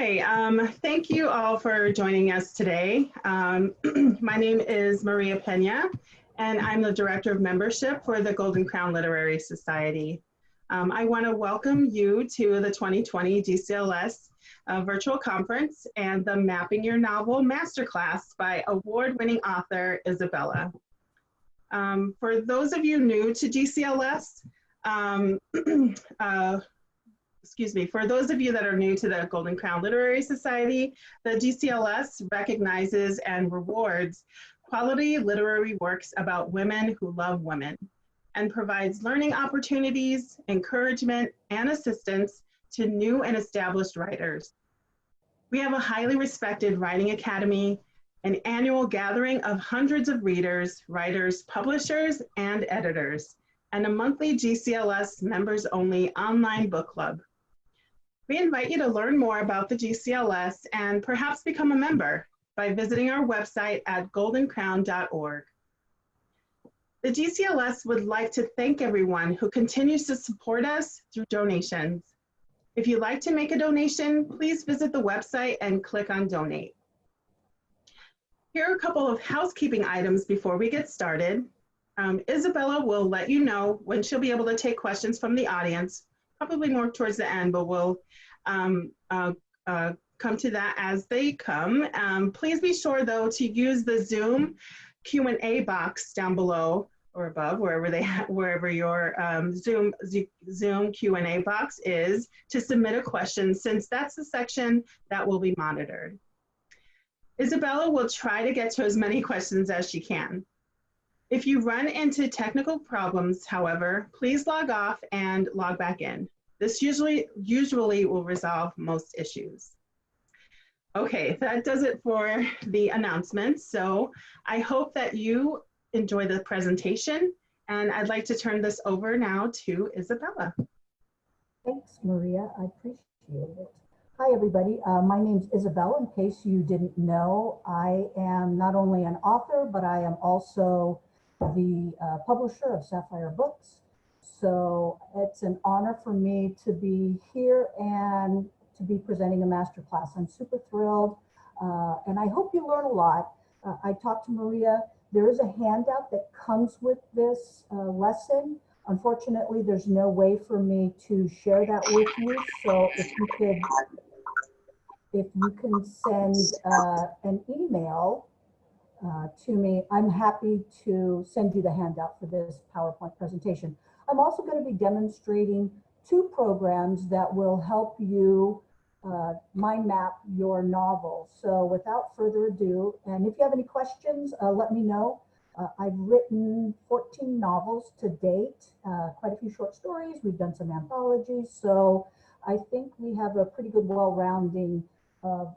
Hi, thank you all for joining us today. My name is Maria Pena, and I'm the Director of Membership for the Golden Crown Literary Society. I want to welcome you to the 2020 GCLS virtual conference and the Mapping Your Novel Masterclass by award-winning author Isabella. For those of you new to GCLS, for those of you that are new to the Golden Crown Literary Society, the GCLS recognizes and rewards quality literary works about women who love women and provides learning opportunities, encouragement, and assistance to new and established writers. We have a highly respected writing academy, an annual gathering of hundreds of readers, writers, publishers, and editors, and a monthly GCLS members-only online book club. We invite you to learn more about the GCLS and perhaps become a member by visiting our website at goldencrown.org. The GCLS would like to thank everyone who continues to support us through donations. If you'd like to make a donation, please visit the website and click on Donate. Here are a couple of housekeeping items before we get started. Isabella will let you know when she'll be able to take questions from the audience, probably more towards the end, but we'll come to that as they come. Please be sure though to use the Zoom Q&A box down below or above, wherever your Zoom Q&A box is, to submit a question, since that's the section that will be monitored. Isabella will try to get to as many questions as she can. If you run into technical problems, however, please log off and log back in. This usually will resolve most issues. Okay, that does it for the announcements. So I hope that you enjoy the presentation, and I'd like to turn this over now to Isabella. Thanks, Maria. I appreciate it. Hi, everybody. My name's Isabella. In case you didn't know, I am not only an author, but I am also the publisher of Sapphire Books. So it's an honor for me to be here and to be presenting a masterclass. I'm super thrilled, and I hope you learn a lot. I talked to Maria. There is a handout that comes with this lesson. Unfortunately, there's no way for me to share that with you. So if you can send an email to me, I'm happy to send you the handout for this PowerPoint presentation. I'm also going to be demonstrating two programs that will help you mind map your novel. So without further ado, and if you have any questions, let me know. I've written 14 novels to date, quite a few short stories. We've done some anthologies. So I think we have a pretty good well-rounding of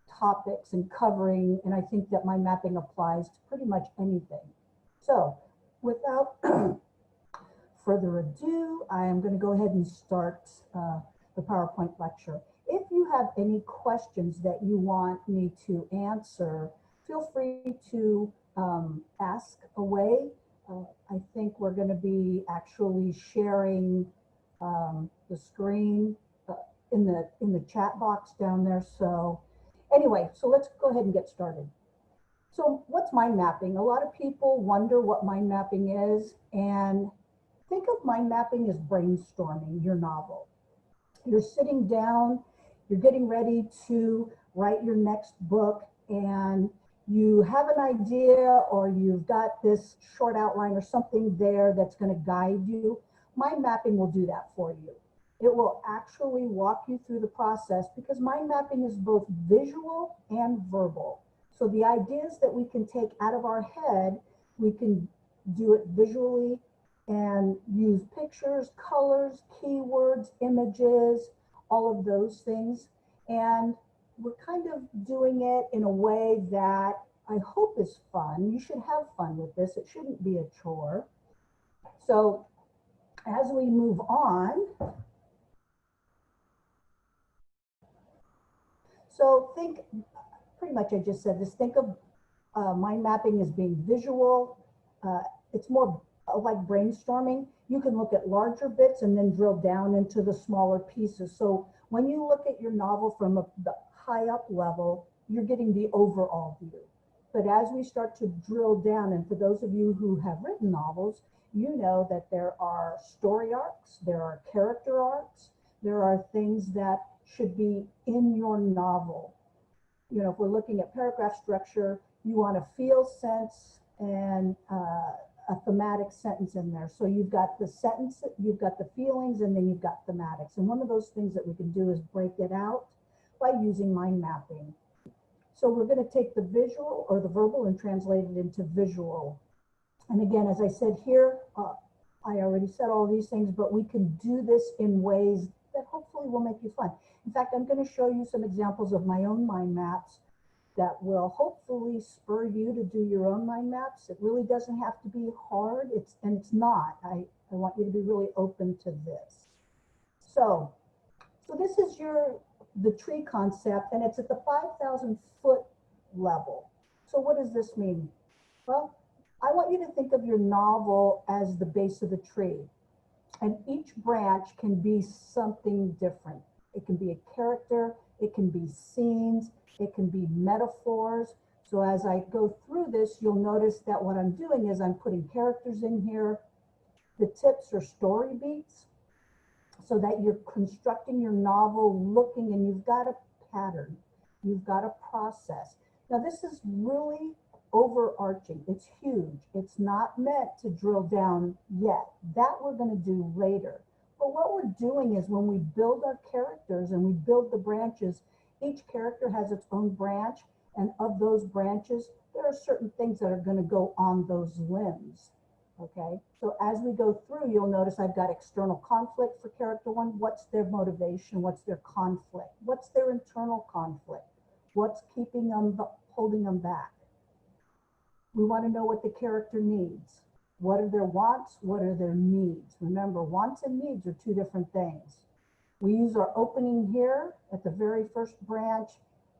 topics and covering, and I think that mind mapping applies to pretty much anything. So without further ado, I am going to go ahead and start the PowerPoint lecture. If you have any questions that you want me to answer, feel free to ask away. I think we're going to be actually sharing the screen in the chat box down there. So anyway, so let's go ahead and get started. So what's mind mapping? A lot of people wonder what mind mapping is, and think of mind mapping as brainstorming your novel. You're sitting down, you're getting ready to write your next book, and you have an idea, or you've got this short outline or something there that's going to guide you. Mind mapping will do that for you. It will actually walk you through the process, because mind mapping is both visual and verbal. So the ideas that we can take out of our head, we can do it visually and use pictures, colors, keywords, images, all of those things. And we're kind of doing it in a way that I hope is fun. You should have fun with this. It shouldn't be a chore. So as we move on, so think, pretty much I just said this, think of mind mapping as being visual. It's more like brainstorming. You can look at larger bits and then drill down into the smaller pieces. So when you look at your novel from the high up level, you're getting the overall view. But as we start to drill down, and for those of you who have written novels, you know that there are story arcs, there are character arcs, there are things that should be in your novel. You know, if we're looking at paragraph structure, you want a feel sense and a thematic sentence in there. So you've got the sentence, you've got the feelings, and then you've got thematics. And one of those things that we can do is break it out by using mind mapping. So we're going to take the visual or the verbal and translate it into visual. And again, as I said here, I already said all these things, but we can do this in ways that hopefully will make you fun. In fact, I'm going to show you some examples of my own mind maps that will hopefully spur you to do your own mind maps. It really doesn't have to be hard, and it's not. I want you to be really open to this. So this is the tree concept, and it's at the 5,000 foot level. So what does this mean? Well, I want you to think of your novel as the base of the tree, and each branch can be something different. It can be a character, it can be scenes, it can be metaphors. So as I go through this, you'll notice that what I'm doing is I'm putting characters in here. The tips are story beats, so that you're constructing your novel looking, and you've got a pattern, you've got a process. Now this is really overarching, it's huge. It's not meant to drill down yet. That we're going to do later. But what we're doing is when we build our characters and we build the branches, each character has its own branch, and of those branches, there are certain things that are going to go on those limbs. Okay, so as we go through, you'll notice I've got external conflict for character one. What's their motivation? What's their conflict? What's their internal conflict? What's keeping them, holding them back? We want to know what the character needs. What are their wants? What are their needs? Remember, wants and needs are two different things. We use our opening here at the very first branch,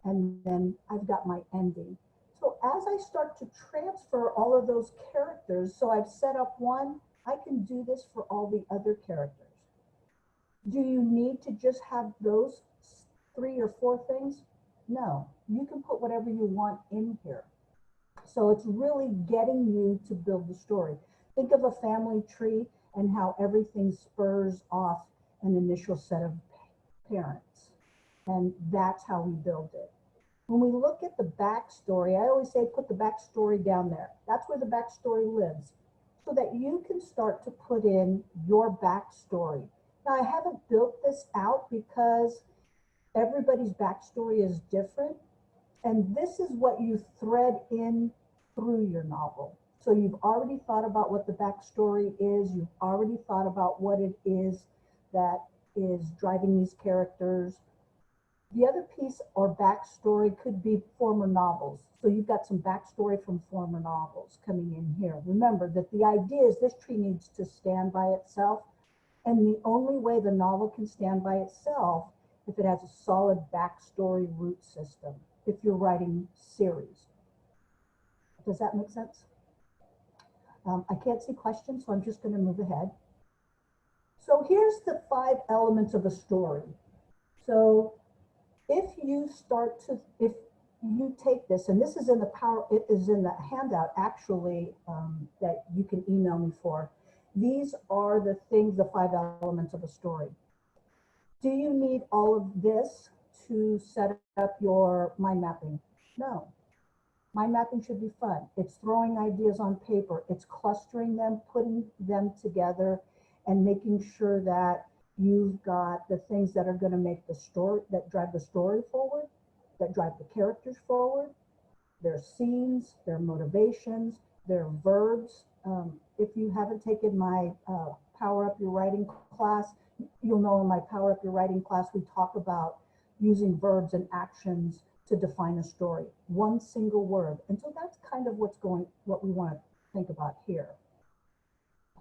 and then I've got my ending. So as I start to transfer all of those characters, so I've set up one, I can do this for all the other characters. Do you need to just have those 3 or 4 things? No, you can put whatever you want in here. So it's really getting you to build the story. Think of a family tree and how everything spurs off an initial set of parents. And that's how we build it. When we look at the backstory, I always say put the backstory down there. That's where the backstory lives, so that you can start to put in your backstory. Now, I haven't built this out because everybody's backstory is different. And this is what you thread in through your novel. So you've already thought about what the backstory is. You've already thought about what it is that is driving these characters. The other piece or backstory could be former novels. So you've got some backstory from former novels coming in here. Remember that the idea is this tree needs to stand by itself. And the only way the novel can stand by itself if it has a solid backstory root system, if you're writing series. Does that make sense? I can't see questions, so I'm just going to move ahead. So here's the 5 elements of a story. So if you take this, and this is in it is in the handout actually that you can email me for. These are the things, the 5 elements of a story. Do you need all of this to set up your mind mapping? No. Mind mapping should be fun. It's throwing ideas on paper. It's clustering them, putting them together, and making sure that you've got the things that are going to make the story, that drive the story forward, that drive the characters forward, their scenes, their motivations, their verbs. If you haven't taken my Power Up Your Writing class, you'll know in my Power Up Your Writing class, we talk about using verbs and actions to define a story. One single word. And so that's kind of what we want to think about here.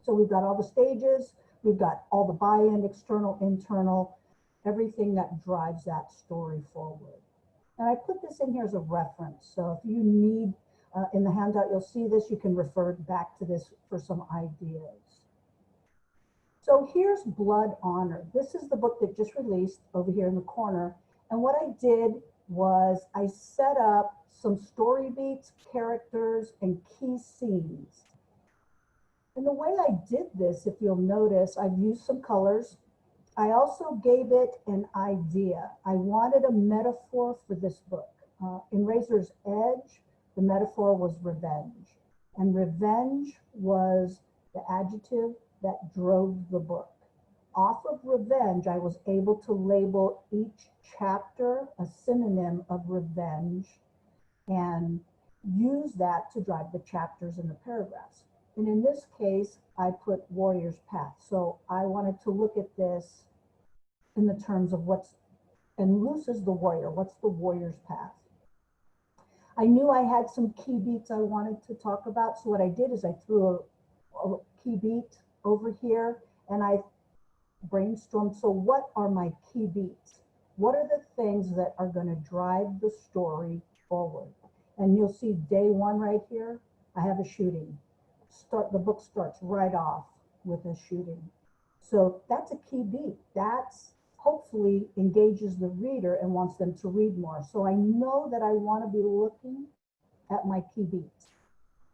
So we've got all the stages, we've got all the buy-in, external, internal, everything that drives that story forward. And I put this in here as a reference. So if you need, in the handout, you'll see this, you can refer back to this for some ideas. So here's Blood Honor. This is the book that just released over here in the corner. And what I did was I set up some story beats, characters, and key scenes. And the way I did this, if you'll notice, I've used some colors. I also gave it an idea. I wanted a metaphor for this book. In Razor's Edge, the metaphor was revenge. And revenge was the adjective that drove the book. Off of revenge, I was able to label each chapter a synonym of revenge and use that to drive the chapters and the paragraphs. And in this case, I put Warrior's Path. So I wanted to look at this in the terms of and Luce is the warrior. What's the warrior's path? I knew I had some key beats I wanted to talk about. So what I did is I threw a key beat over here and I brainstormed. So what are my key beats? What are the things that are going to drive the story forward? And you'll see day one right here, I have a shooting. The book starts right off with a shooting. So that's a key beat. That's hopefully engages the reader and wants them to read more. So I know that I want to be looking at my key beats.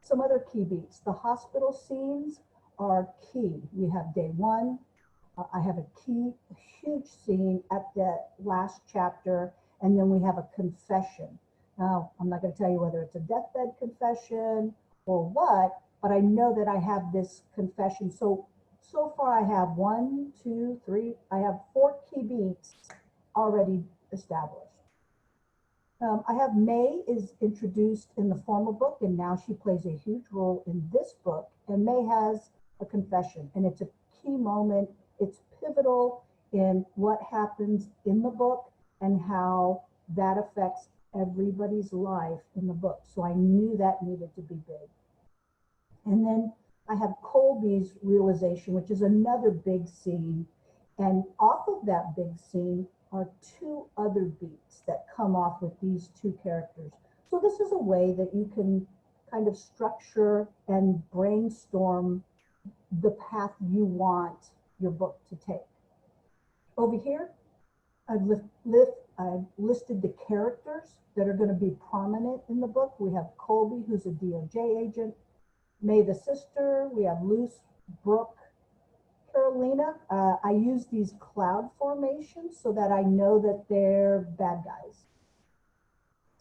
Some other key beats. The hospital scenes are key. We have day one. I have a huge scene at the last chapter, and then we have a confession. Now, I'm not going to tell you whether it's a deathbed confession or what, but I know that I have this confession. So far I have 1, 2, 3, I have 4 key beats already established. I have May is introduced in the former book, and now she plays a huge role in this book. And May has a confession, and it's a key moment. It's pivotal in what happens in the book and how that affects everybody's life in the book. So I knew that needed to be big. And then I have Colby's realization, which is another big scene. And off of that big scene are 2 other beats that come off with these 2 characters. So this is a way that you can kind of structure and brainstorm the path you want your book to take. Over here, I've listed the characters that are going to be prominent in the book. We have Colby, who's a DOJ agent. May the sister, we have Luce, Brooke, Carolina. I use these cloud formations so that I know that they're bad guys.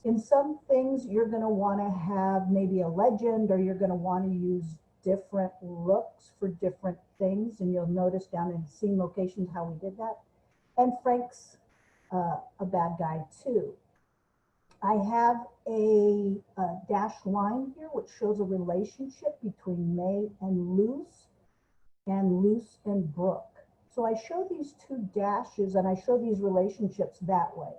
In some things, you're going to want to have maybe a legend, or you're going to want to use different looks for different things. And you'll notice down in scene locations how we did that. And Frank's a bad guy too. I have a dashed line here, which shows a relationship between May and Luce and Brooke. So I show these 2 dashes and I show these relationships that way.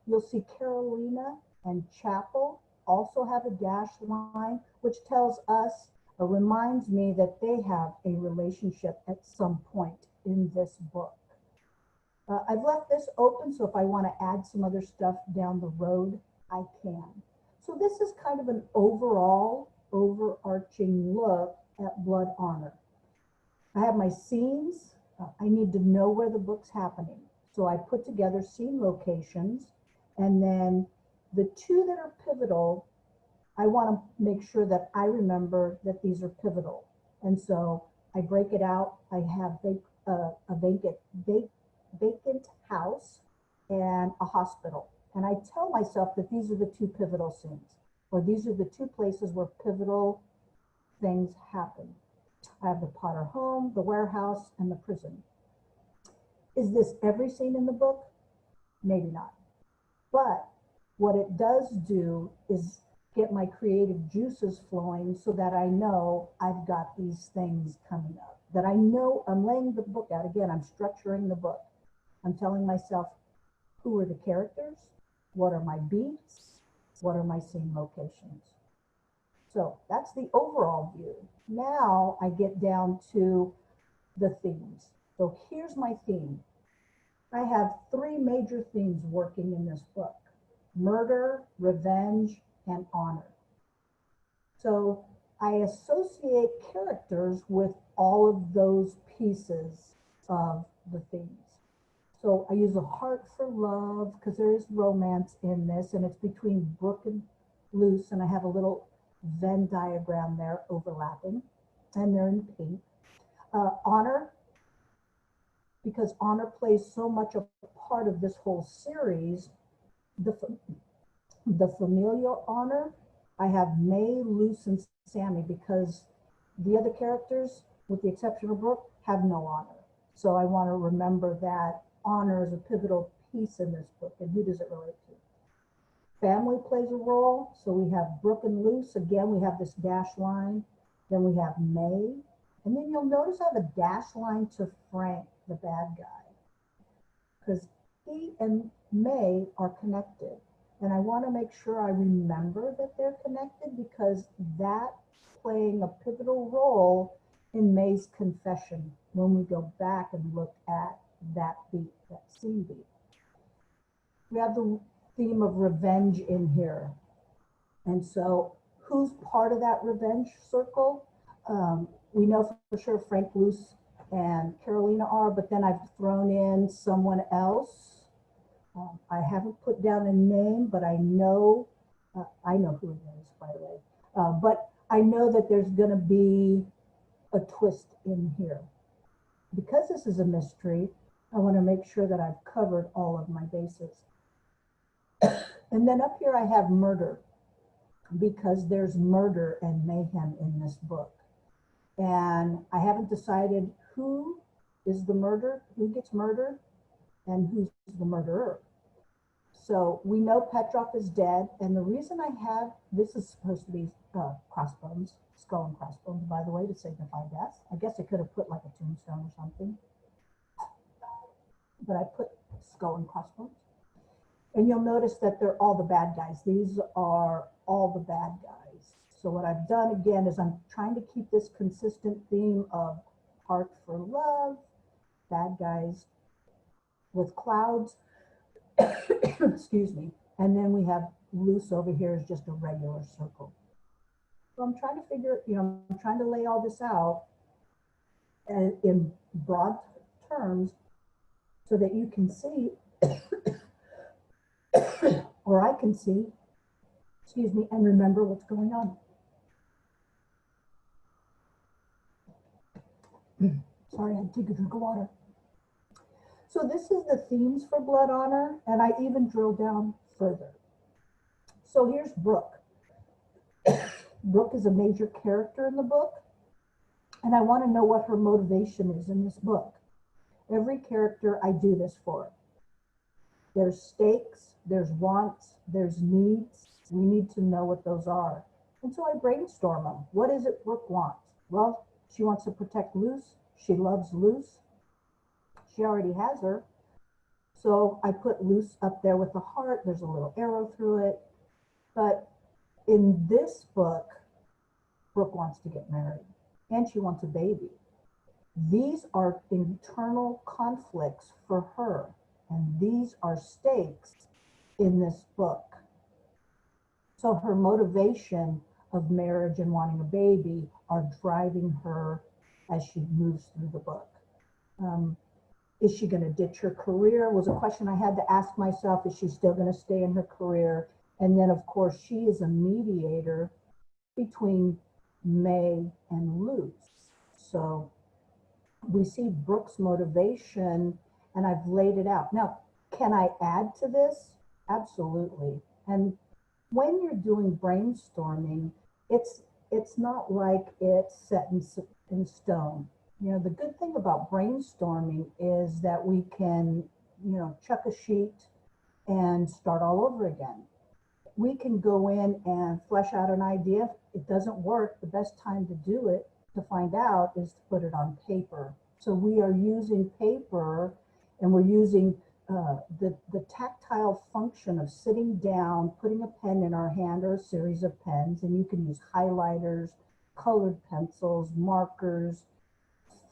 You'll see Carolina and Chapel also have a dashed line, which tells us or reminds me that they have a relationship at some point in this book. I've left this open, so if I want to add some other stuff down the road, I can. So this is kind of an overall, overarching look at Blood Honor. I have my scenes. I need to know where the book's happening. So I put together scene locations, and then the 2 that are pivotal, I want to make sure that I remember that these are pivotal. And so I break it out. I have a vacant house and a hospital. And I tell myself that these are the 2 pivotal scenes, or these are the 2 places where pivotal things happen. I have the Potter home, the warehouse, and the prison. Is this every scene in the book? Maybe not. But what it does do is get my creative juices flowing so that I know I've got these things coming up, that I know I'm laying the book out. Again, I'm structuring the book. I'm telling myself, who are the characters? What are my beats? What are my scene locations? So that's the overall view. Now I get down to the themes. So here's my theme. I have 3 major themes working in this book: murder, revenge, and honor. So I associate characters with all of those pieces of the themes. So I use a heart for love because there is romance in this, and it's between Brooke and Luce, and I have a little Venn diagram there overlapping, and they're in pink. Honor, because honor plays so much a part of this whole series. The familial honor, I have May, Luce, and Sammy, because the other characters, with the exception of Brooke, have no honor. So I want to remember that honor is a pivotal piece in this book. And who does it relate to? Family plays a role. So we have Brooke and Luce. Again, we have this dash line. Then we have May. And then you'll notice I have a dash line to Frank, the bad guy, because he and May are connected. And I want to make sure I remember that they're connected, because that's playing a pivotal role in May's confession when we go back and look at that beat, that scene beat. We have the theme of revenge in here. And so who's part of that revenge circle? We know for sure Frank, Luce, and Carolina are, but then I've thrown in someone else. I haven't put down a name, but I know who it is, by the way. But I know that there's going to be a twist in here. Because this is a mystery, I want to make sure that I've covered all of my bases. And then up here I have murder, because there's murder and mayhem in this book. And I haven't decided who is the murder, who gets murdered, and who's the murderer. So we know Petrov is dead, and the reason I have, this is supposed to be crossbones, skull and crossbones, by the way, to signify death. I guess I could have put like a tombstone or something, but I put skull and crossbones. And you'll notice that they're all the bad guys. These are all the bad guys. So what I've done again is I'm trying to keep this consistent theme of heart for love, bad guys with clouds, excuse me. And then we have Luce over here is just a regular circle. So I'm trying to figure, I'm trying to lay all this out in broad terms so that you can see, or I can see, excuse me, and remember what's going on. Sorry, I had to take a drink of water. So this is the themes for Blood Honor, and I even drilled down further. So here's Brooke. Brooke is a major character in the book, and I want to know what her motivation is in this book. Every character I do this for. There's stakes, there's wants, there's needs. We need to know what those are. And so I brainstorm them. What is it Brooke wants? Well, she wants to protect Luce. She loves Luce. She already has her. So I put Luce up there with the heart. There's a little arrow through it. But in this book, Brooke wants to get married and she wants a baby. These are internal conflicts for her, and these are stakes in this book. So her motivation of marriage and wanting a baby are driving her as she moves through the book. Is she going to ditch her career? Was a question I had to ask myself. Is she still going to stay in her career? And then, of course, she is a mediator between May and Luce. So we see Brooke's motivation, and I've laid it out. Now, can I add to this? Absolutely. And when you're doing brainstorming, it's not like it's set in stone. The good thing about brainstorming is that we can, chuck a sheet and start all over again. We can go in and flesh out an idea. If it doesn't work, the best time to do it, to find out, is to put it on paper. So we are using paper, and we're using the tactile function of sitting down, putting a pen in our hand or a series of pens, and you can use highlighters, colored pencils, markers,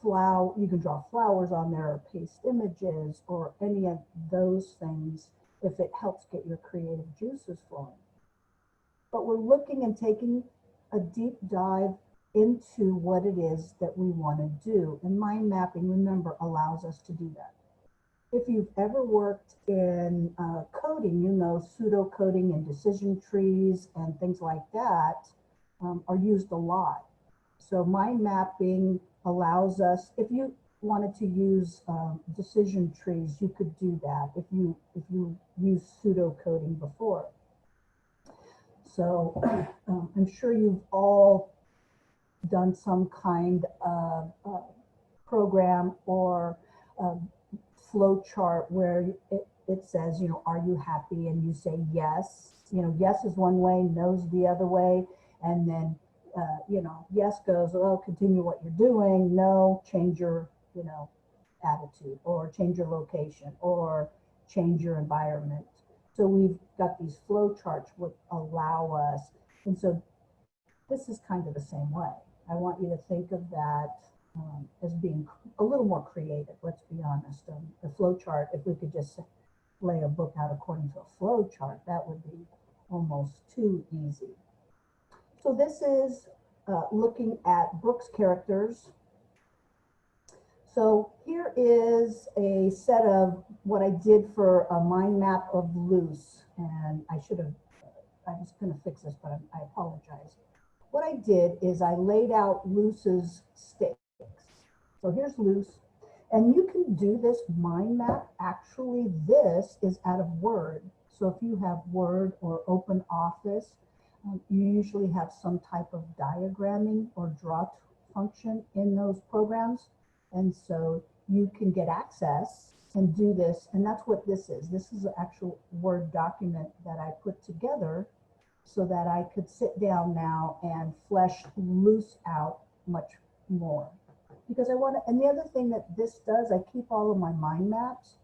you can draw flowers on there or paste images or any of those things if it helps get your creative juices flowing. But we're looking and taking a deep dive into what it is that we want to do. And mind mapping, remember, allows us to do that. if you've ever worked in coding, you know pseudocoding and decision trees and things like that are used a lot. So mind mapping allows us, if you wanted to use decision trees, you could do that if you used pseudocoding before. So I'm sure you've all done some kind of program or flow chart where it says, you know, are you happy? And you say yes. You know, yes is one way, no's the other way. And then, you know, yes goes, oh, continue what you're doing. No, change your, you know, attitude, or change your location, or change your environment. So we've got these flow charts which allow us. And so this is kind of the same way. I want you to think of that as being a little more creative, let's be honest. The flow chart, if we could just lay a book out according to a flow chart, that would be almost too easy. So this is looking at Brooke's characters. So here is a set of what I did for a mind map of Luce, and I was gonna fix this, but I apologize. What I did is I laid out Luce's stakes. So here's Luce, and you can do this mind map. Actually, this is out of Word. So if you have Word or Open Office, you usually have some type of diagramming or draw function in those programs. And so you can get access and do this. And that's what this is. This is an actual Word document that I put together so that I could sit down now and flesh Luce out much more. Because I want to, and the other thing that this does, I keep all of my mind maps.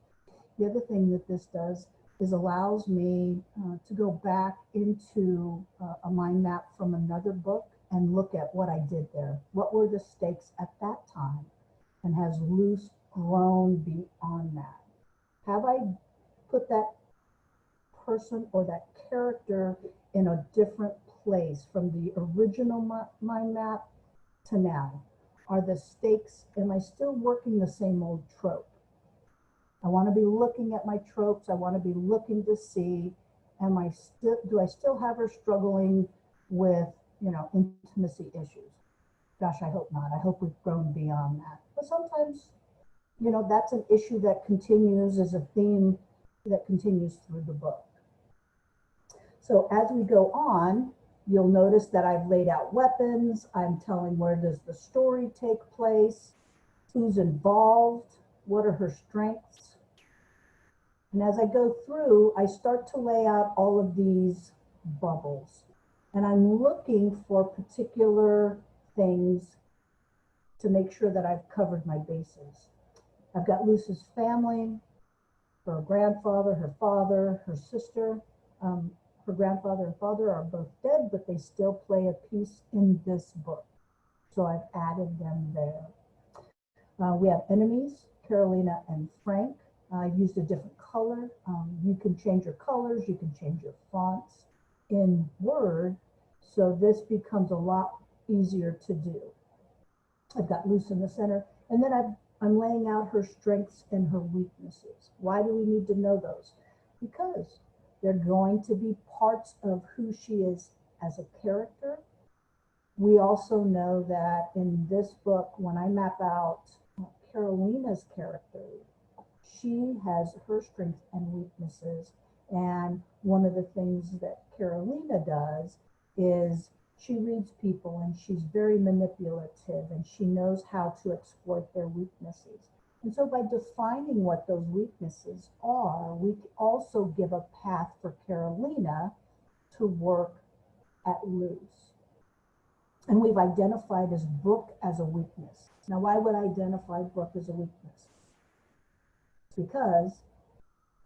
The other thing that this does is allows me to go back into a mind map from another book and look at what I did there. What were the stakes at that time? And has Luce grown beyond that? Have I put that person or that character in a different place from the original mind map to now? Are the stakes, am I still working the same old trope? I want to be looking at my tropes. I want to be looking to see, do I still have her struggling with, you know, intimacy issues? Gosh, I hope not. I hope we've grown beyond that. But sometimes, you know, that's an issue that continues as a theme that continues through the book. So as we go on, you'll notice that I've laid out weapons. I'm telling where does the story take place, who's involved, what are her strengths. And as I go through, I start to lay out all of these bubbles. And I'm looking for particular things to make sure that I've covered my bases. I've got Luce's family, her grandfather, her father, her sister. Her grandfather and father are both dead, but they still play a piece in this book. So I've added them there. We have enemies, Carolina and Frank. I used a different color. You can change your colors, you can change your fonts in Word. So this becomes a lot easier to do. I've got Luce in the center, and then I'm laying out her strengths and her weaknesses. Why do we need to know those? Because they're going to be parts of who she is as a character. We also know that in this book, when I map out Carolina's character, she has her strengths and weaknesses. And one of the things that Carolina does is she reads people and she's very manipulative and she knows how to exploit their weaknesses. And so by defining what those weaknesses are, we also give a path for Carolina to work at Luce. And we've identified as Brooke as a weakness. Now, why would I identify Brooke as a weakness? Because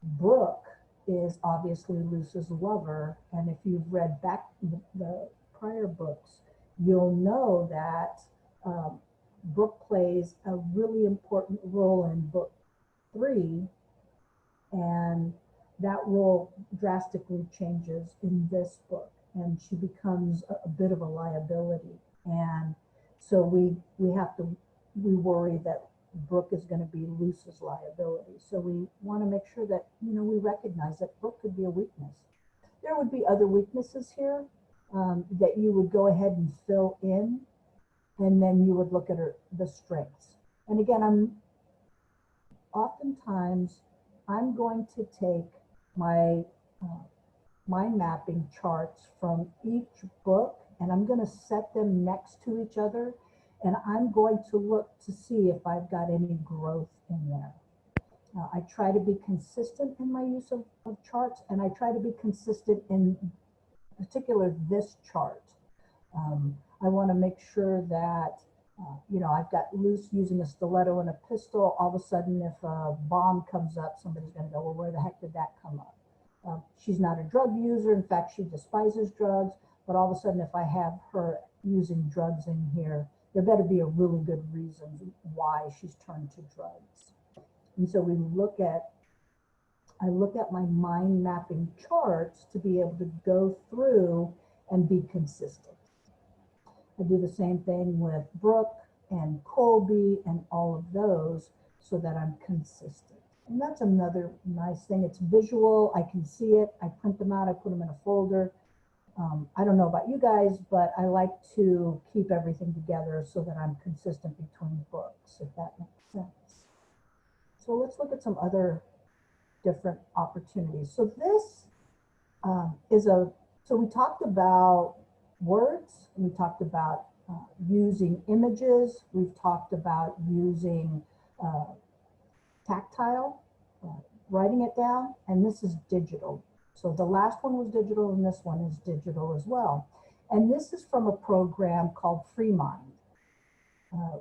Brooke is obviously Luce's lover. And if you've read back the prior books, you'll know that Brooke plays a really important role in book 3, and that role drastically changes in this book, and she becomes a bit of a liability. And so we worry that Brooke is going to be Luce's liability. So we want to make sure that, we recognize that Brooke could be a weakness. There would be other weaknesses here that you would go ahead and fill in, and then you would look at the strengths. And again, oftentimes I'm going to take my mind mapping charts from each book, and I'm going to set them next to each other, and I'm going to look to see if I've got any growth in there. I try to be consistent in my use of charts, and I try to be consistent in particular this chart. I want to make sure that I've got Luce using a stiletto and a pistol. All of a sudden, if a bomb comes up, somebody's going to go, well, where the heck did that come up? She's not a drug user. In fact, she despises drugs. But all of a sudden, if I have her using drugs in here, there better be a really good reason why she's turned to drugs. And so I look at my mind mapping charts to be able to go through and be consistent. I do the same thing with Brooke and Colby and all of those so that I'm consistent. And that's another nice thing. It's visual. I can see it. I print them out. I put them in a folder. I don't know about you guys, but I like to keep everything together so that I'm consistent between books, if that makes sense. So let's look at some other different opportunities. So this so we talked about words, we talked about using images, we've talked about using tactile, writing it down, and this is digital. So the last one was digital and this one is digital as well. And this is from a program called FreeMind.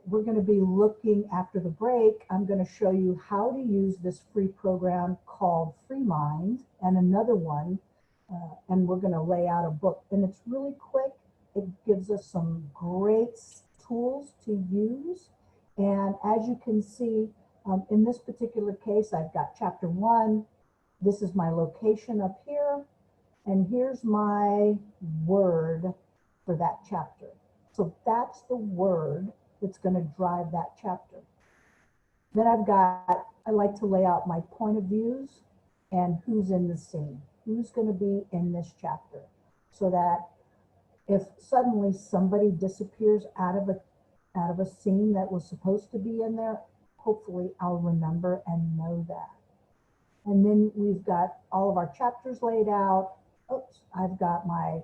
We're going to be looking after the break. I'm going to show you how to use this free program called FreeMind and another one, and we're going to lay out a book. And it's really quick. It gives us some great tools to use. And as you can see, in this particular case, I've got chapter 1. This is my location up here, and here's my word for that chapter. So that's the word that's going to drive that chapter. Then I like to lay out my point of views and who's in the scene, who's going to be in this chapter, so that if suddenly somebody disappears out of a scene that was supposed to be in there, hopefully I'll remember and know that. And then we've got all of our chapters laid out. Oops, I've got my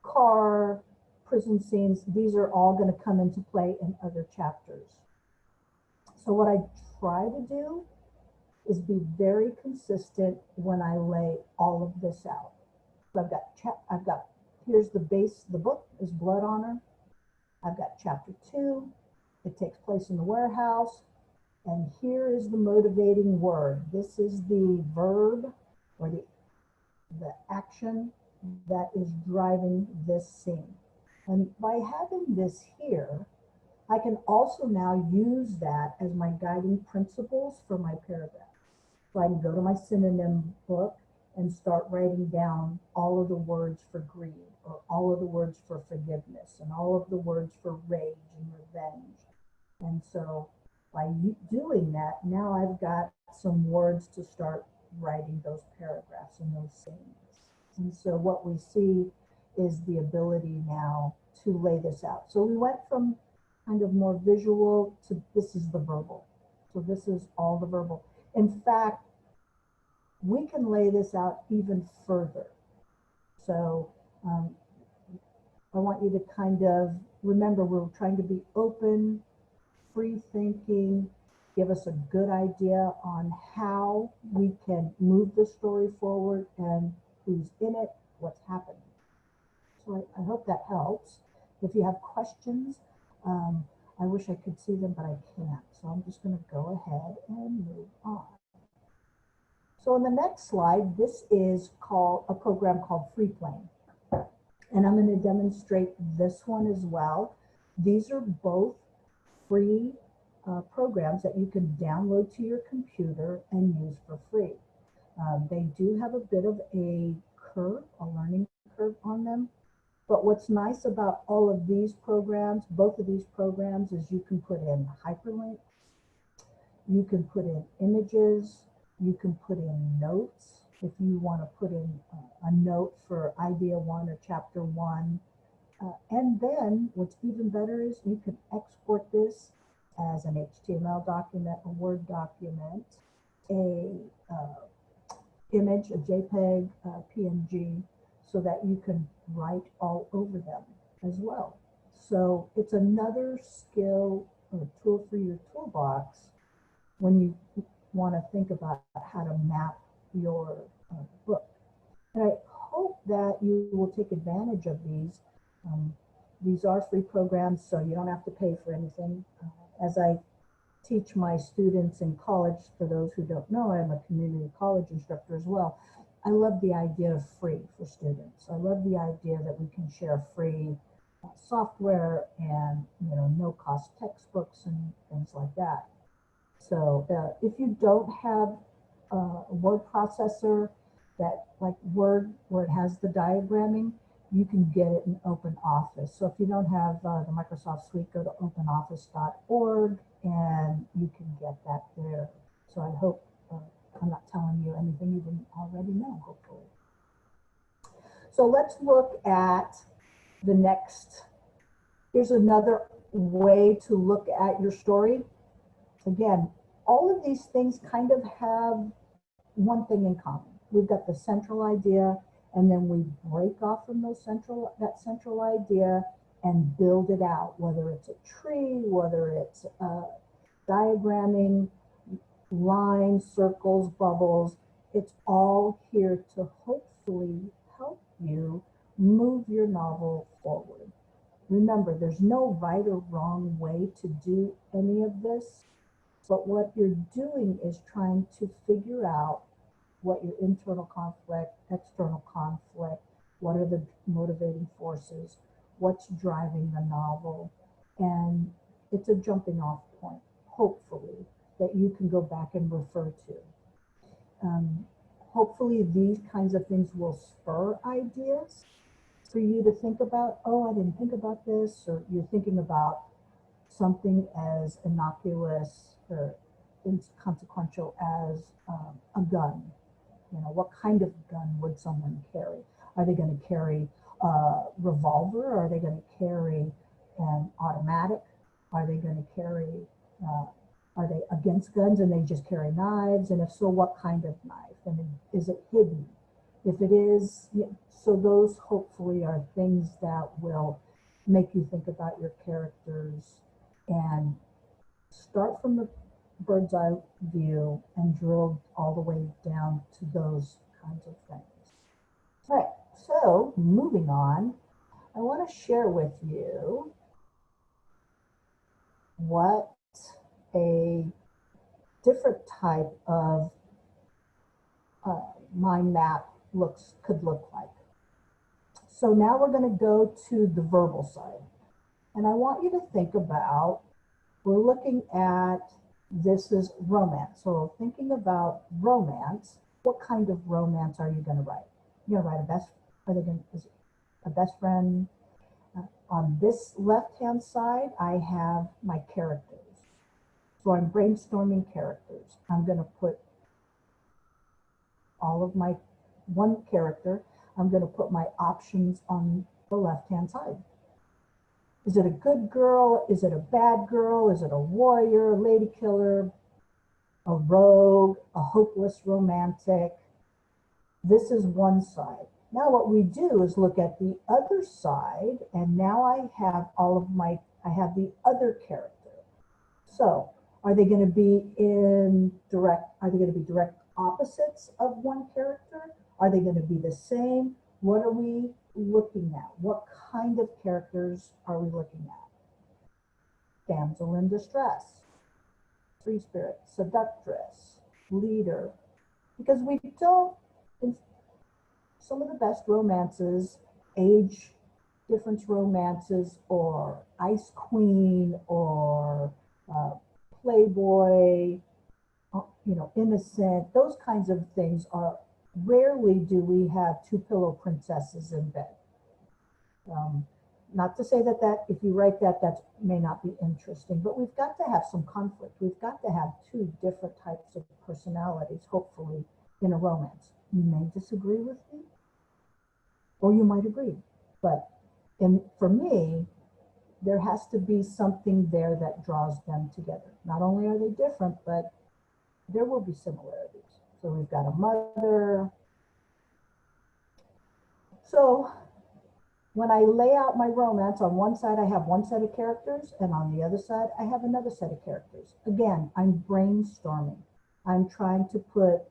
car, prison scenes. These are all going to come into play in other chapters. So what I try to do is be very consistent when I lay all of this out. So here's the base, the book is Blood Honor. I've got chapter 2. It takes place in the warehouse. And here is the motivating word. This is the verb or the action that is driving this scene. And by having this here, I can also now use that as my guiding principles for my paragraph. So I can go to my synonym book and start writing down all of the words for greed, or all of the words for forgiveness, and all of the words for rage and revenge. And so by doing that, now I've got some words to start writing those paragraphs and those scenes. And so what we see is the ability now to lay this out. So we went from kind of more visual to this is the verbal. So this is all the verbal. In fact, we can lay this out even further. So I want you to kind of remember, we're trying to be open, free thinking, give us a good idea on how we can move the story forward and who's in it, what's happening. So I hope that helps. If you have questions, I wish I could see them, but I can't. So I'm just going to go ahead and move on. So on the next slide, this is a program called FreePlane. And I'm going to demonstrate this one as well. These are both free programs that you can download to your computer and use for free. They do have a bit of a learning curve on them. But what's nice about all of these programs, both of these programs, is you can put in hyperlinks. You can put in images, you can put in notes. If you want to put in a note for idea one or chapter one. And then what's even better is you can export this as an HTML document, a Word document, a image, a JPEG, a PNG, so that you can write all over them as well. So it's another skill or tool for your toolbox when you want to think about how to map your book. And I hope that you will take advantage of these. These are free programs, so you don't have to pay for anything. As I teach my students in college, for those who don't know, I'm a community college instructor as well. I love the idea of free for students. I love the idea that we can share free software and no cost textbooks and things like that. So if you don't have a word processor that like Word where it has the diagramming, you can get it in OpenOffice. So if you don't have the Microsoft Suite, go to openoffice.org and you can get that there. So I hope I'm not telling you anything you didn't already know, hopefully. So let's look at the next. Here's another way to look at your story. Again, all of these things kind of have one thing in common. We've got the central idea, and then we break off from that central idea and build it out, whether it's a tree, whether it's diagramming, lines, circles, bubbles. It's all here to hopefully help you move your novel forward. Remember, there's no right or wrong way to do any of this, but what you're doing is trying to figure out what your internal conflict, external conflict, what are the motivating forces, what's driving the novel, and it's a jumping off point, hopefully, that you can go back and refer to. Hopefully these kinds of things will spur ideas for you to think about. Oh, I didn't think about this, or you're thinking about something as innocuous or inconsequential as a gun. What kind of gun would someone carry? Are they going to carry a revolver? Or are they going to carry an automatic? Are they going to carry, are they against guns and they just carry knives? And if so, what kind of knife? And is it hidden? If it is, so those hopefully are things that will make you think about your characters and start from the bird's eye view and drill all the way down to those kinds of things. All right, so moving on, I want to share with you what a different type of mind map could look like. So now we're going to go to the verbal side. And I want you to think about, we're looking at, this is romance. So thinking about romance, what kind of romance are you going to write? You're going to write a best friend. On this left-hand side, I have my characters. So I'm brainstorming characters. I'm going to put all of my one character. I'm going to put my options on the left-hand side. Is it a good girl? Is it a bad girl? Is it a warrior, lady killer, a rogue, a hopeless romantic? This is one side. Now what we do is look at the other side, and now I have I have the other character. So are they going to be direct opposites of one character? Are they going to be the same? What are we looking at? What kind of characters are we looking at? Damsel in distress, free spirit, seductress, leader. Because we don't, in some of the best romances, age difference romances, or ice queen, or playboy, innocent, those kinds of things are, rarely do we have two pillow princesses in bed. Not to say that if you write that, that may not be interesting, but we've got to have some conflict. We've got to have two different types of personalities, hopefully, in a romance. You may disagree with me, or you might agree. But for me, there has to be something there that draws them together. Not only are they different, but there will be similarities. So we've got a mother. So when I lay out my romance, on one side I have one set of characters, and on the other side I have another set of characters. Again, I'm brainstorming. I'm trying to put,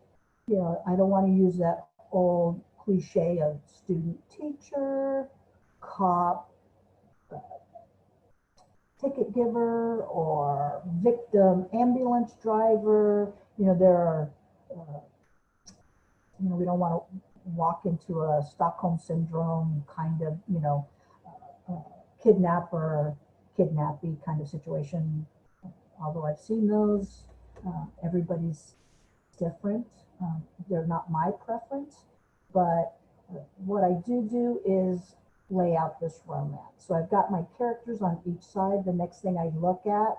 I don't want to use that old cliche of student teacher, cop, ticket giver, or victim, ambulance driver. There are, we don't want to walk into a Stockholm syndrome kind of, kidnapper, kidnappee kind of situation. Although I've seen those, everybody's different. They're not my preference, but what I do is lay out this romance. So I've got my characters on each side. The next thing I look at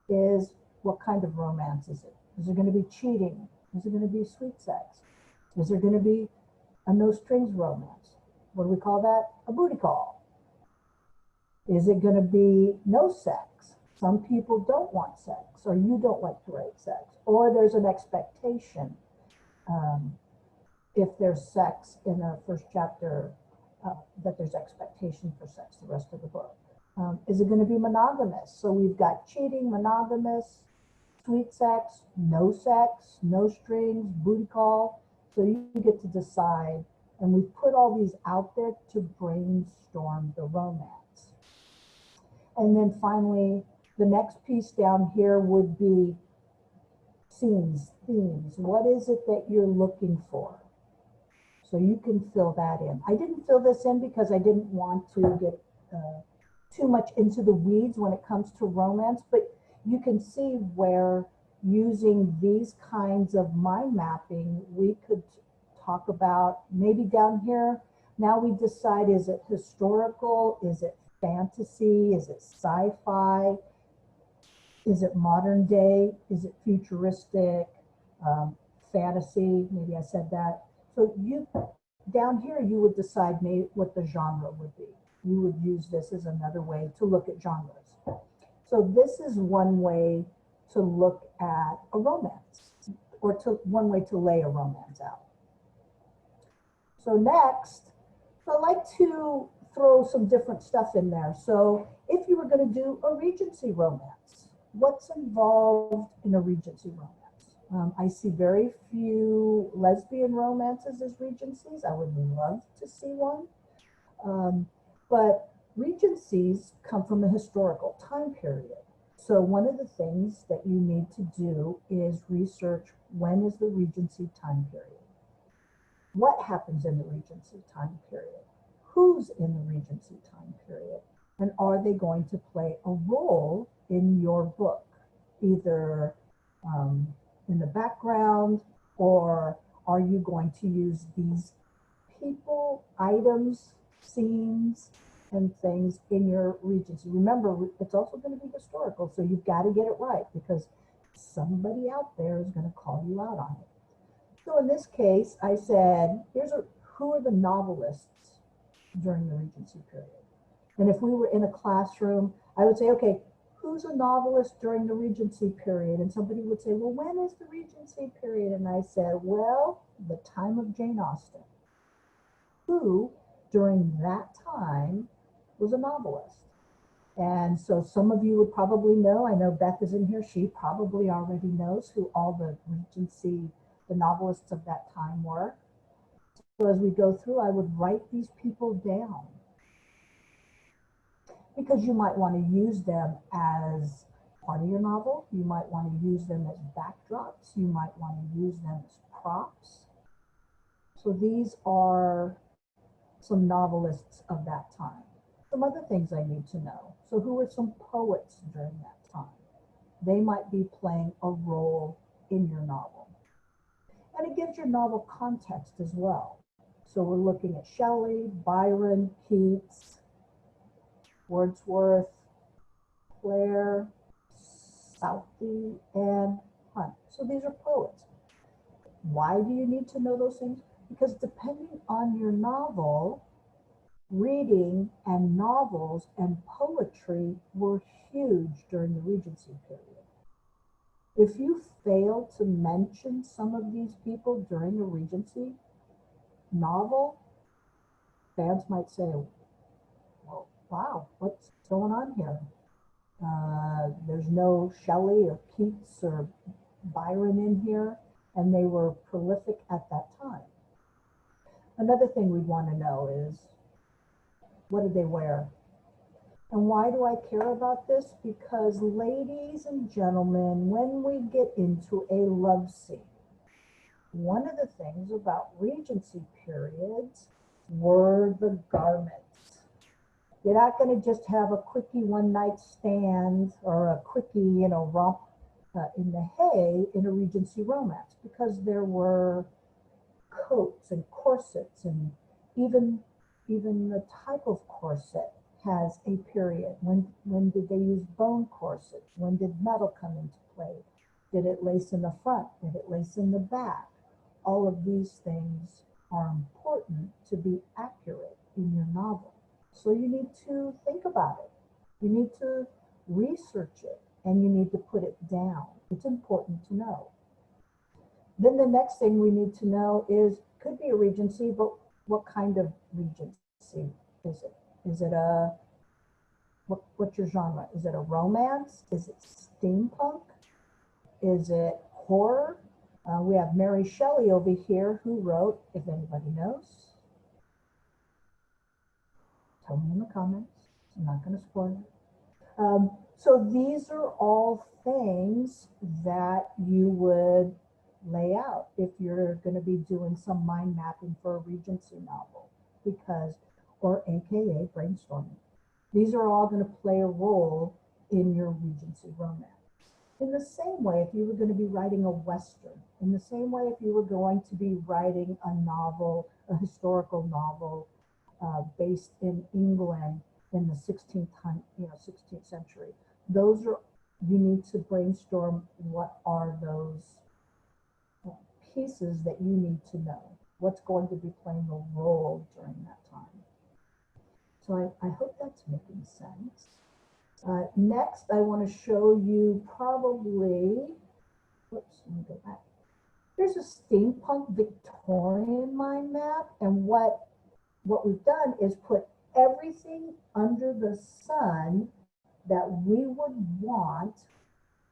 is, what kind of romance is it? Is it going to be cheating? Is it going to be sweet sex? Is there going to be a no strings romance? What do we call that? A booty call. Is it going to be no sex? Some people don't want sex, or you don't like to write sex, or there's an expectation. If there's sex in the first chapter, that there's expectation for sex the rest of the book. Is it going to be monogamous? So we've got cheating, monogamous, sweet sex, no strings, booty call. So you get to decide, and we put all these out there to brainstorm the romance. And then finally, the next piece down here would be scenes, themes. What is it that you're looking for? So you can fill that in. I didn't fill this in because I didn't want to get too much into the weeds when it comes to romance, but you can see where using these kinds of mind mapping, we could talk about maybe down here. Now we decide, is it historical? Is it fantasy? Is it sci-fi? Is it modern day? Is it futuristic? Fantasy, maybe I said that. So you, down here, you would decide maybe what the genre would be. You would use this as another way to look at genres. So this is one way to look at a romance, or one way to lay a romance out. So next, I like to throw some different stuff in there. So if you were going to do a Regency romance, what's involved in a Regency romance? I see very few lesbian romances as Regencies. I would love to see one. But Regencies come from a historical time period. So one of the things that you need to do is research, when is the Regency time period? What happens in the Regency time period? Who's in the Regency time period? And are they going to play a role in your book? Either in the background, or are you going to use these people, items, scenes, and things in your Regency? Remember, it's also going to be historical, so you've got to get it right, because somebody out there is going to call you out on it. So in this case, I said, who are the novelists during the Regency period? And if we were in a classroom, I would say, okay, who's a novelist during the Regency period? And somebody would say, well, when is the Regency period? And I said, well, the time of Jane Austen. Who, during that time, was a novelist? And so some of you would probably know, I know Beth is in here, she probably already knows who all the Regency, the novelists of that time were. So as we go through, I would write these people down, because you might want to use them as part of your novel. You might want to use them as backdrops. You might want to use them as props. So these are some novelists of that time. Some other things I need to know. So who are some poets during that time? They might be playing a role in your novel. And it gives your novel context as well. So we're looking at Shelley, Byron, Keats, Wordsworth, Clare, Southey, and Hunt. So these are poets. Why do you need to know those things? Because depending on your novel, reading and novels and poetry were huge during the Regency period. If you fail to mention some of these people during a Regency novel, fans might say, well, wow, what's going on here? There's no Shelley or Keats or Byron in here, and they were prolific at that time. Another thing we'd want to know is, what did they wear? And why do I care about this? Because ladies and gentlemen, when we get into a love scene, one of the things about Regency periods were the garments. You're not going to just have a quickie one night stand or a quickie, romp in the hay in a Regency romance, because there were coats and corsets, and even the type of corset has a period. When did they use bone corsets? When did metal come into play? Did it lace in the front? Did it lace in the back? All of these things are important to be accurate in your novel. So you need to think about it. You need to research it, and you need to put it down. It's important to know. Then the next thing we need to know is, could be a Regency, but what kind of Regency is it? Is it what's your genre? Is it a romance? Is it steampunk? Is it horror? We have Mary Shelley over here who wrote, if anybody knows, tell me in the comments. I'm not going to spoil it. So these are all things that you would lay out if you're going to be doing some mind mapping for a Regency novel, or AKA brainstorming. These are all going to play a role in your Regency romance. In the same way, if you were going to be writing a Western, in the same way, if you were going to be writing a novel, a historical novel based in England in the 16th century, you need to brainstorm what are those pieces that you need to know. What's going to be playing a role during that time. So I hope that's making sense. Next, I want to show you probably, let me go back. Here's a steampunk Victorian mind map, and what we've done is put everything under the sun that we would want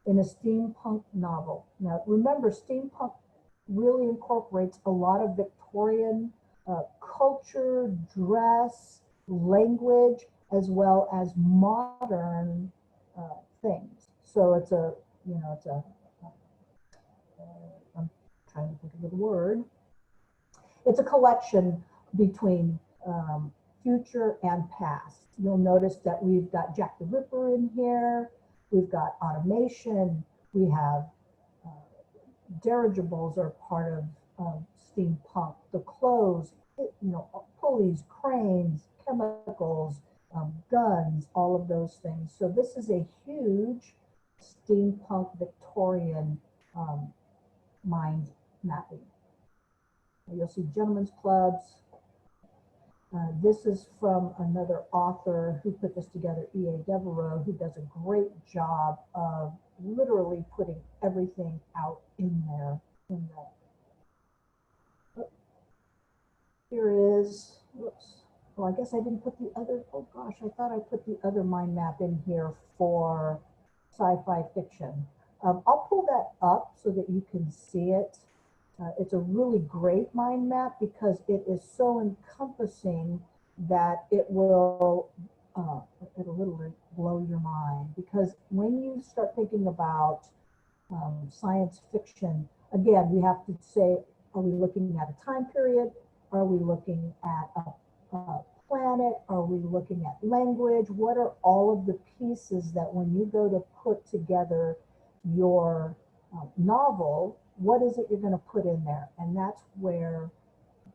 in a steampunk novel. Now, remember, steampunk really incorporates a lot of Victorian culture, dress, language, as well as modern things. So I'm trying to think of the word. It's a collection between future and past. You'll notice that we've got Jack the Ripper in here. We've got automation. We have dirigibles are part of steampunk. The clothes, pulleys, cranes, chemicals, guns, all of those things. So this is a huge steampunk Victorian mind mapping. You'll see gentlemen's clubs. This is from another author who put this together, E.A. Devereaux, who does a great job of literally putting everything out in there. Here is, whoops. Oh, I guess I didn't put the other, oh gosh, I thought I put the other mind map in here for sci-fi fiction. I'll pull that up so that you can see it. It's a really great mind map because it is so encompassing that it will it'll literally blow your mind. Because when you start thinking about science fiction, again, we have to say, are we looking at a time period? Are we looking at a planet? Are we looking at language? What are all of the pieces that when you go to put together your novel, what is it you're going to put in there? And that's where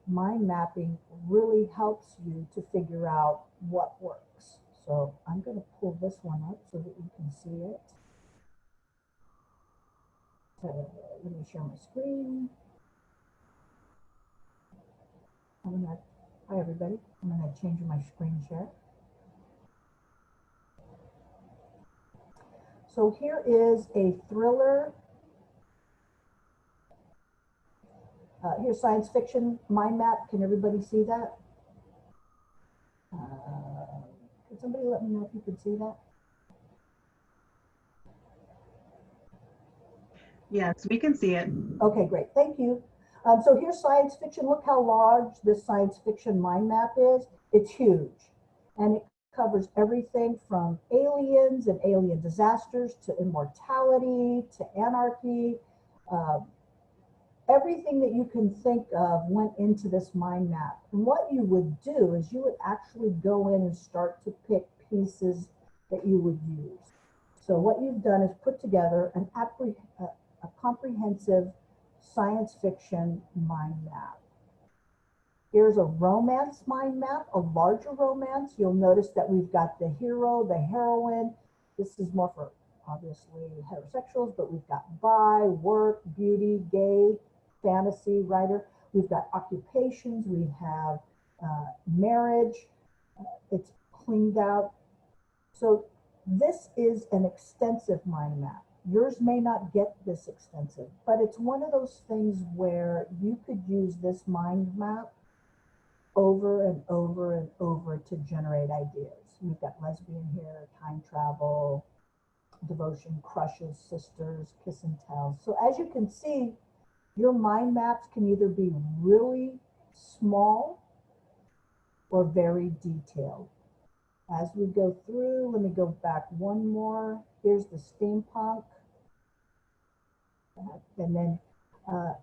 mind mapping really helps you to figure out what works. So I'm going to pull this one up so that you can see it. Let me share my screen. Hi everybody. I'm going to change my screen share. So here is a thriller. Here's science fiction mind map. Can everybody see that? Can somebody let me know if you can see that? Yes, we can see it. Okay, great. Thank you. So here's science fiction. Look how large this science fiction mind map is. It's huge. And it covers everything from aliens and alien disasters to immortality to anarchy. Everything that you can think of went into this mind map. And what you would do is you would actually go in and start to pick pieces that you would use. So what you've done is put together a comprehensive science fiction mind map. Here's a romance mind map, a larger romance. You'll notice that we've got the hero, the heroine. This is more for obviously heterosexuals, but we've got bi, work, beauty, gay, fantasy, writer. We've got occupations, we have marriage. It's cleaned out. So this is an extensive mind map. Yours may not get this extensive, but it's one of those things where you could use this mind map over and over and over to generate ideas. We've got lesbian here, time travel, devotion, crushes, sisters, kiss and tell. So as you can see, your mind maps can either be really small or very detailed. As we go through, let me go back one more. Here's the steampunk. And then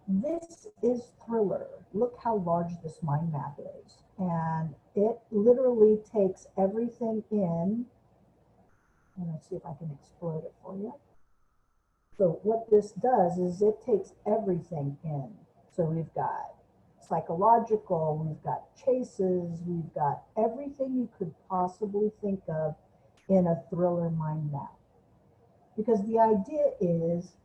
this is thriller. Look how large this mind map is. And it literally takes everything in. And let's see if I can explode it for you. So what this does is it takes everything in. So we've got psychological, we've got chases, we've got everything you could possibly think of in a thriller mind map. Because the idea is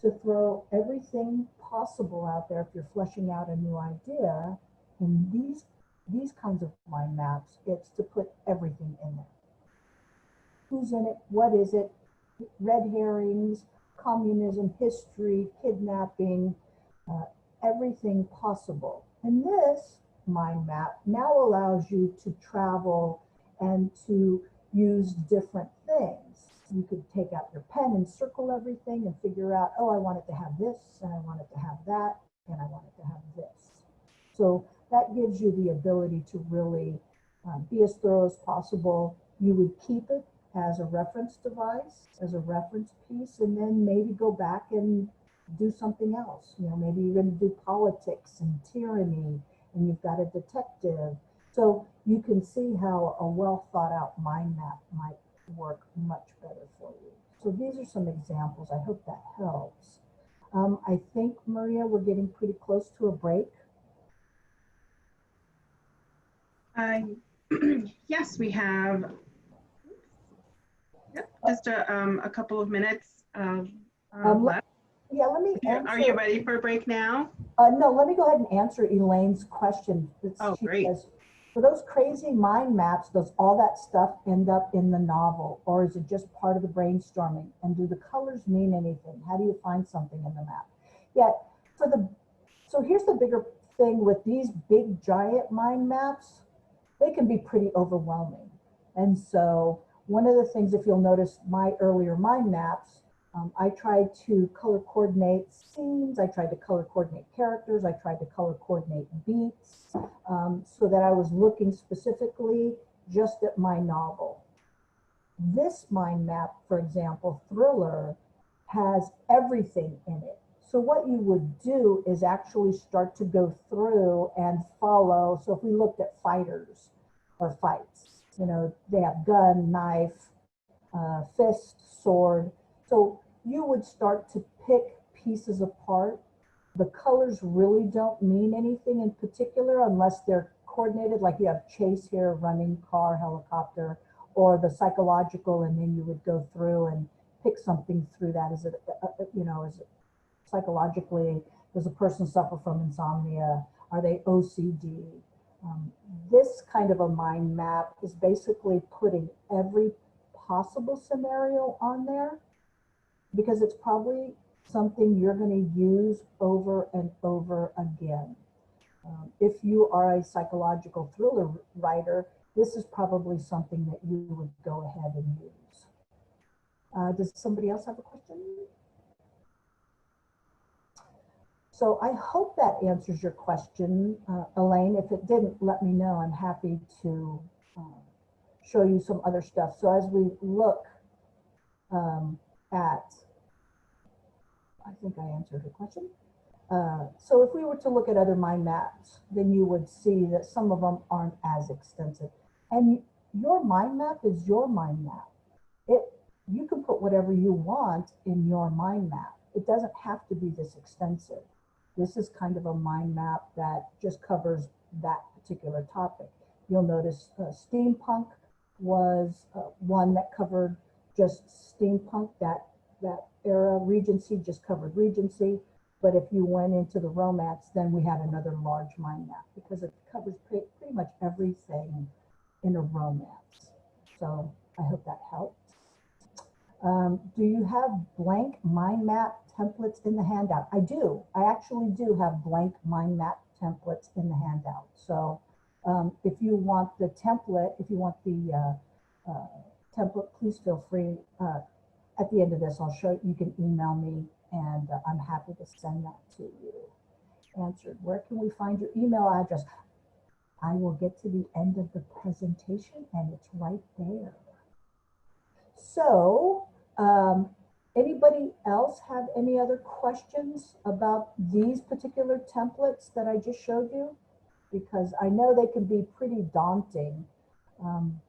to throw everything possible out there if you're fleshing out a new idea. And these kinds of mind maps, it's to put everything in there. Who's in it? What is it? Red herrings, communism, history, kidnapping, everything possible. And this mind map now allows you to travel and to use different things. You could take out your pen and circle everything and figure out, oh, I want it to have this, and I want it to have that, and I want it to have this. So that gives you the ability to really be as thorough as possible. You would keep it as a reference device, as a reference piece, and then maybe go back and do something else. You know, maybe you're going to do politics and tyranny, and you've got a detective. So you can see how a well thought out mind map might work much better for you. So these are some examples. I hope that helps. I think, Maria, we're getting pretty close to a break. Yes, we have just a couple of minutes left. Yeah, let me answer. Are you ready for a break now? No, let me go ahead and answer Elaine's question. Great. Says, for those crazy mind maps, does all that stuff end up in the novel, or is it just part of the brainstorming? And do the colors mean anything? How do you find something in the map? Yeah, so here's the bigger thing with these big giant mind maps, they can be pretty overwhelming. And so one of the things, if you'll notice my earlier mind maps, I tried to color coordinate scenes, I tried to color coordinate characters, I tried to color coordinate beats, so that I was looking specifically just at my novel. This mind map, for example, Thriller, has everything in it. So what you would do is actually start to go through and follow. So if we looked at fighters or fights, you know, they have gun, knife, fist, sword. So you would start to pick pieces apart. The colors really don't mean anything in particular unless they're coordinated, like you have chase here, running, car, helicopter, or the psychological, and then you would go through and pick something through that. Is it, you know, is it psychologically, does a person suffer from insomnia? Are they OCD? This kind of a mind map is basically putting every possible scenario on there, because it's probably something you're going to use over and over again. If you are a psychological thriller writer, this is probably something that you would go ahead and use. Does somebody else have a question? So I hope that answers your question, Elaine. If it didn't, let me know. I'm happy to show you some other stuff. So as we look at, I think I answered your question. So if we were to look at other mind maps, then you would see that some of them aren't as extensive. And your mind map is your mind map. You can put whatever you want in your mind map. It doesn't have to be this extensive. This is kind of a mind map that just covers that particular topic. You'll notice steampunk was one that covered just steampunk, that era. Regency just covered Regency. But if you went into the romance, then we had another large mind map, because it covers pretty much everything in a romance. So I hope that helps. Do you have blank mind map templates in the handout? I do. I actually do have blank mind map templates in the handout. So if you want the template, if you want the template, please feel free. At the end of this, I'll show you can email me, and I'm happy to send that to you. Answered. Where can we find your email address? I will get to the end of the presentation, and it's right there. So, anybody else have any other questions about these particular templates that I just showed you? Because I know they can be pretty daunting,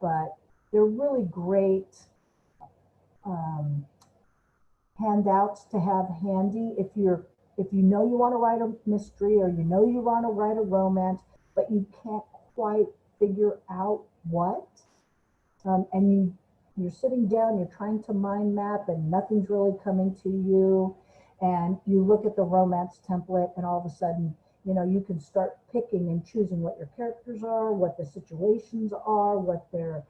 but they're really great handouts to have handy if you know you want to write a mystery, or you know you want to write a romance, but you can't quite figure out what, and you're sitting down, you're trying to mind map, and nothing's really coming to you, and you look at the romance template, and all of a sudden, you know, you can start picking and choosing what your characters are, what the situations are, what their,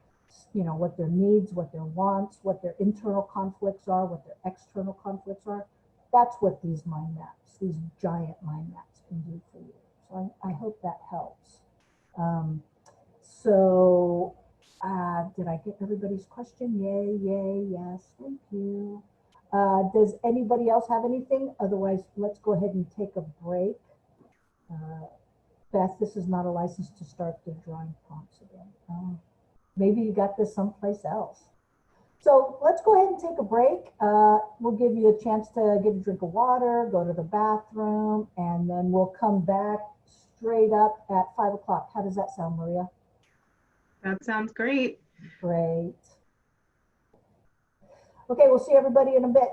you know, what their needs, what their wants, what their internal conflicts are, what their external conflicts are. That's what these mind maps, these giant mind maps, can do for you. So I hope that helps. Did I get everybody's question? Yay, yay, yes, thank you. Does anybody else have anything? Otherwise, let's go ahead and take a break. Beth, this is not a license to start the drawing prompts again. Maybe you got this someplace else. So let's go ahead and take a break. We'll give you a chance to get a drink of water, go to the bathroom, and then we'll come back straight up at 5 o'clock. How does that sound, Maria? That sounds great. Great. Okay, we'll see everybody in a bit.